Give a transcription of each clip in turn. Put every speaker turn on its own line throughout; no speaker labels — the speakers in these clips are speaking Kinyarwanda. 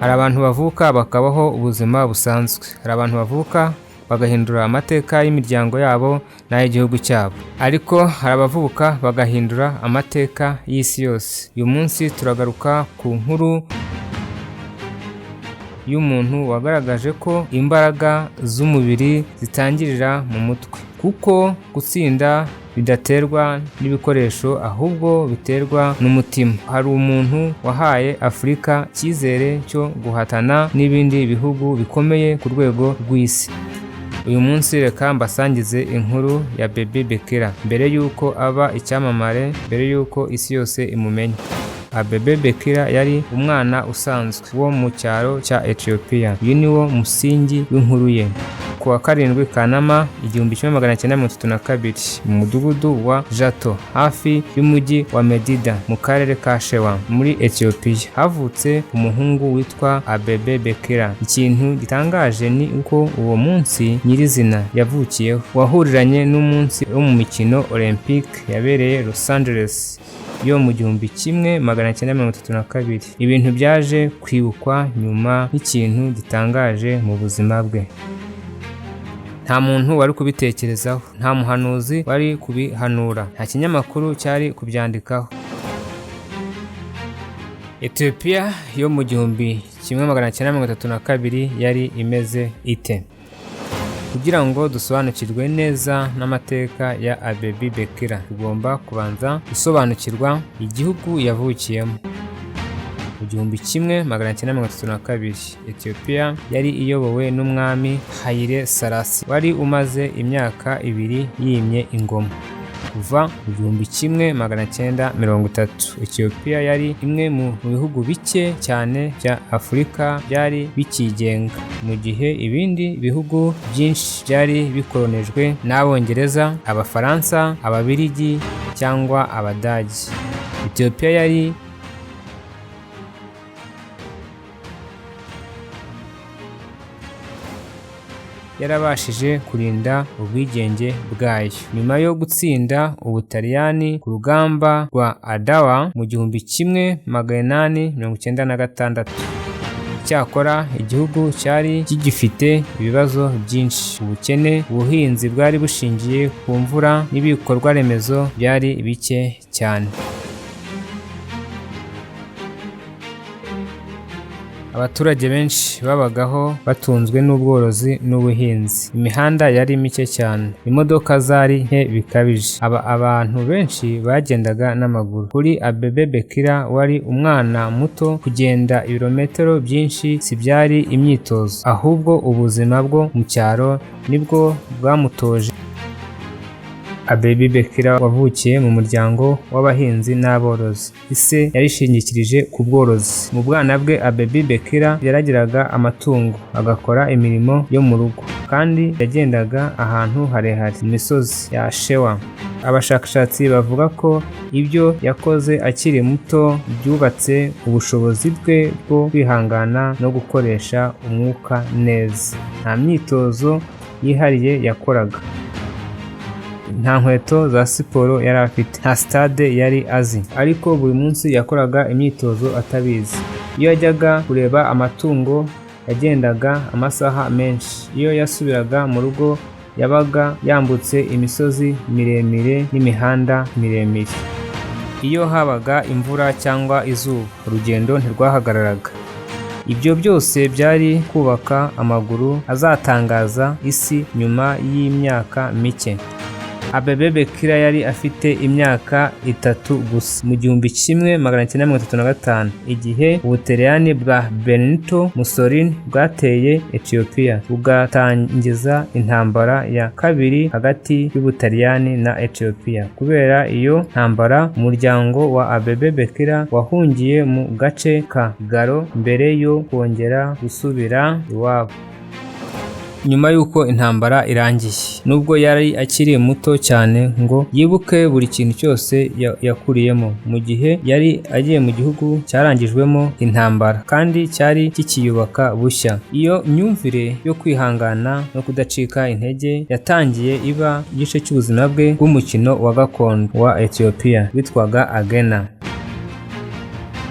Hari abantu bavuka bakabaho ubuzima busanzwe, hari abantu bavuka bagahindura amateka y'imiryango yabo n'ay'igihugu cyabo, ariko hari abavuka bagahindura amateka y'isi yose. Uyu munsi turagaruka ku nkuru y'umuntu wagaragaje ko imbaraga z'umubiri zitangirira mu mutwe, kuko gutsinda bidaterwa n'ibikoresho ahubwo biterwa n'umutima. Hari umuntu wahaye Afurika icyizere cyo guhatana n'ibindi bihugu bikomeye ku rwego rw'isi. Uyu munsi reka mbasangize inkuru ya Abebe Bikila mbere yuko aba icyamamare, mbere yuko isi yose imumenya. Abebe Bikila yari umwana usanzwe wo mu cyaro cya Ethiopia. Uyu ni wo musingi w'inkuru ye. Ku wa 7 Kanama 1932 mu mudugudu wa Jato hafi y'umujyi wa Medida mu karere ka Shewa muri Ethiopia havutse umuhungu witwa Abebe Bikila. Ikintu gitangaje ni uko uwo munsi nyirizina yavukiyeho wahuriranye n'umunsi wo mu mikino Olympique yabereye Los Angeles yo mu 1932. Ibintu byaje kwibukwa nyuma y'ikintu gitangaje mu buzima bwe. Nta muntu wari kubitekerezaho, nta muhanuzi wari kubihanura, nta kinyamakuru cyari kubyandikaho. Ethiopia yo mu 1932 yari imeze ite? Kugira ngo dusobanukirwe neza n'amateka ya Abebe Bikila, tugomba kubanza gusobanukirwa igihugu yavukiyemo. Mu 1932 Ethiopia yari iyobowe n'umwami Haile Selassie wari umaze imyaka 2 yimye ingoma. Kuva mu 1930 Ethiopia yari imwe mu bihugu bike cyane bya Afurika byari bikigenga, mu gihe ibindi bihugu byinshi byari bikolonijwe n'Abongereza, Abafaransa, Ababiligi cyangwa Abadage. Ethiopia yari yarabashije kurinda ubwigenge bwayo nyuma yo gutsinda Ubutaliyani ku rugamba rwa Adawa mu 1896. Cyakora igihugu cyari kigifite ibibazo byinshi. Ubukene, ubuhinzi bwari bushingiye ku mvura n'ibikorwa remezo byari bike cyane. Abaturage benshi babagaho batunzwe n'ubworozi n'ubuhinzi. Imihanda yari mike cyane, imodoka zari nke bikabije. Abantu benshi bagendaga n'amaguru. Kuri Abebe Bikila wari umwana muto, kugenda ibirometero byinshi si byari imyitozo, ahubwo ubuzima bwo mu cyaro nibwo bwamutoje. Abebe Bikila wavukiye mu muryango w'abahinzi n'aborozi. Ise yarishingikirije ku bworozi. Mu bwana bwe Abebe Bikila yaragiraga amatungo, agakora imirimo yo mu rugo, kandi yagendaga ahantu harehare mu misozi ya Shewa. Abashakashatsi bavuga ko ibyo yakoze akiri muto byubatse ubushobozi bwe bwo kwihangana no gukoresha umwuka neza. Nta myitozo yihariye yakoraga, nta nkweto za siporo yari afite, nta stade yari azi, ariko buri munsi yakoraga imyitozo atabizi. Iyo yajyaga kureba amatungo yagendaga amasaha menshi. Iyo yasubiraga mu rugo yabaga yambutse imisozi miremire n'imihanda miremire. Iyo habaga imvura cyangwa izuba, urugendo ntirwahagararaga. Ibyo byose byari kubaka amaguru azatangaza isi nyuma y'imyaka mike. Abebe Bikila yari afite imyaka 3 gusa mu 1935 igihe Ubutaliyani bwa Benito Mussolini bwateye Ethiopia bugatangiza intambara ya kabiri hagati y'Ubutaliyani na Ethiopia. Kubera iyo ntambara, umuryango wa Abebe Bikila wahungiye mu gace ka Garo mbere yo kongera gusubira iwabo. Nyuma y'uko intambara irangiye, nubwo yari akiri muto cyane ngo yibuke buri kintu cyose yakuriyemo, mu gihe yari agiye mu gihugu cyarangijwemo intambara kandi cyari kikiyubaka bushya. Iyo myumvire yo kwihangana no kudacika intege yatangiye iba igice cy'ubuzima bwe bw'umukino wa gakondo wa Ethiopia witwaga agena.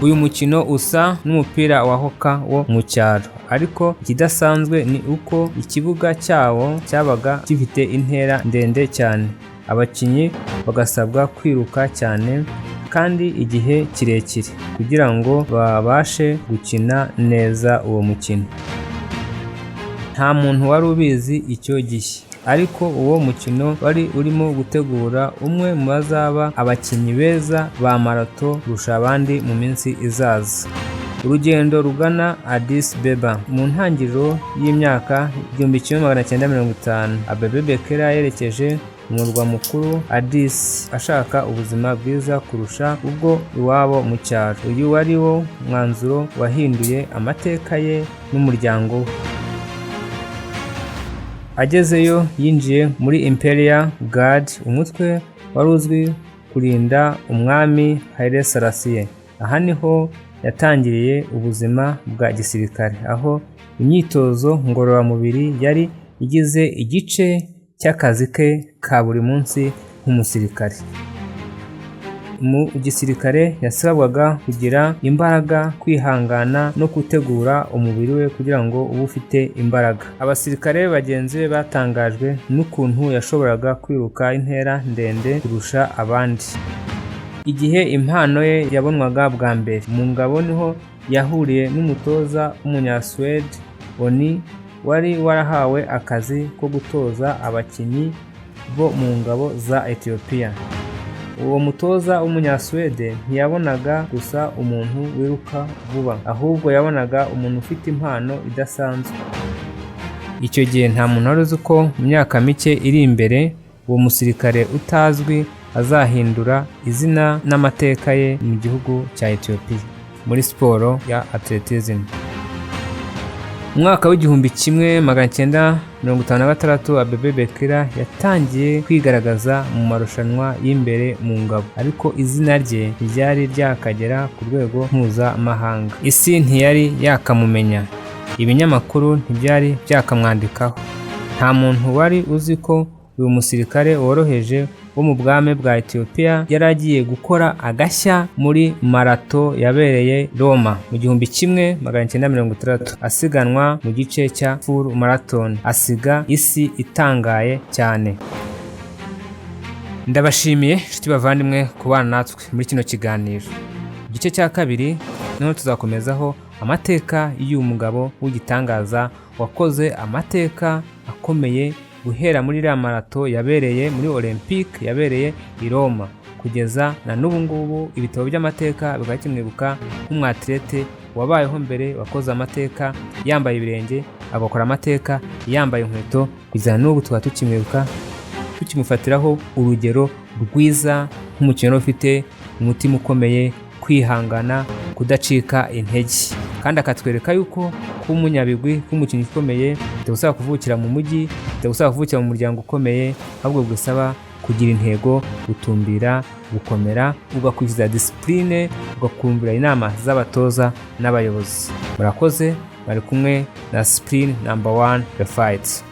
Uyu mukino usa n'umupira wa hoka wo mu cyaro, ariko ikidasanzwe ni uko ikibuga cyawo cyabaga gifite intera ndende cyane, abakinnyi bagasabwa kwiruka cyane kandi igihe kirekire kugira ngo babashe gukina neza uwo mukino. Nta muntu wari ubizi icyo gihe, ariko uwo mukino wari urimo gutegura umwe mu bazaba abakinnyi beza ba marato kurusha abandi mu minsi izaza. Urugendo rugana Addis Abeba. Mu ntangiriro y'imyaka 1950, Abebe Bikila yerekeje mu murwa mukuru Addis ashaka ubuzima bwiza kurusha ubwo iwabo mu cyaro. Uyu wari wo mwanzuro wahinduye amateka ye n'umuryango we. Agezeyo yinjiye muri Imperial Guard, umutwe wari uzwi kurinda umwami Haile Selassie. Aha niho yatangiriye ubuzima bwa gisirikare, aho imyitozo ngororamubiri yari igize igice cy'akazi ke ka buri munsi nk'umusirikare. Mu gisirikare yasabwaga kugira imbaraga, kwihangana no gutegura umubiri we kugira ngo ube ufite imbaraga. Abasirikare bagenzi be batangajwe n'ukuntu yashoboraga kwiruka intera ndende kurusha abandi. Igihe impano ye yabonwaga bwa mbere mu ngabo, niho yahuriye n'umutoza w'umunyaswede Oni wari warahawe akazi ko gutoza abakinnyi bo mu ngabo za Ethiopia. Uwo mutoza w'umunyaswede ntiyabonaga gusa umuntu wiruka vuba, ahubwo yabonaga umuntu ufite impano idasanzwe. Icyo gihe nta muntu wari uzi ko mu myaka mike iri imbere uwo musirikare utazwi azahindura izina n'amateka ye mu gihugu cya Ethiopia muri siporo ya atletism. Mwaka w'igihumbi 1956 Abebe Bikila yatangiye kwigaragaza mu marushanwa y'imbere mu ngabo, ariko izina rye ryari ryakagera ku rwego mpuzamahanga. Isi ntiyari yakamumenya, ibinyamakuru ntibyari byakamwandikaho. Nta muntu wari uzi ko uyu musirikare woroheje wo mu bwami bwa Ethiopia yari agiye gukora agashya muri marato yabereye Roma mu 1960, asiganwa mu gice cya full marathon, asiga isi itangaye cyane. Ndabashimiye nshuti bavandimwe kubana natwe muri kino kiganiro. Igice cya kabiri niho tuzakomezaho amateka y'uyu mugabo w'igitangaza wakoze amateka akomeye guhera muri iriya marato yabereye muri Olympique yabereye i Roma kugeza na n'ubu ngubu. Ibitabo by'amateka bikaba kimwibuka nk'umwatlete wabayeho mbere, wakoze amateka yambaye ibirenge, agakora amateka yambaye inkweto, kugeza n'ubu tukaba tukimwibuka, tukimufatiraho urugero rwiza nk'umukino ufite umutima ukomeye, kwihangana, kudacika intege, kandi akatwereka yuko kuba umunyabigwi, k'umukinnyi ukomeye bitagusaba kuvukira mu mujyi, bitagusaba kuvukira mu muryango ukomeye, ahubwo bigusaba kugira intego, gutumbira, gukomera, ugakurikiza discipline, ugakumvira inama z'abatoza n'abayobozi. Murakoze, bari kumwe na Spring #1 The Fight.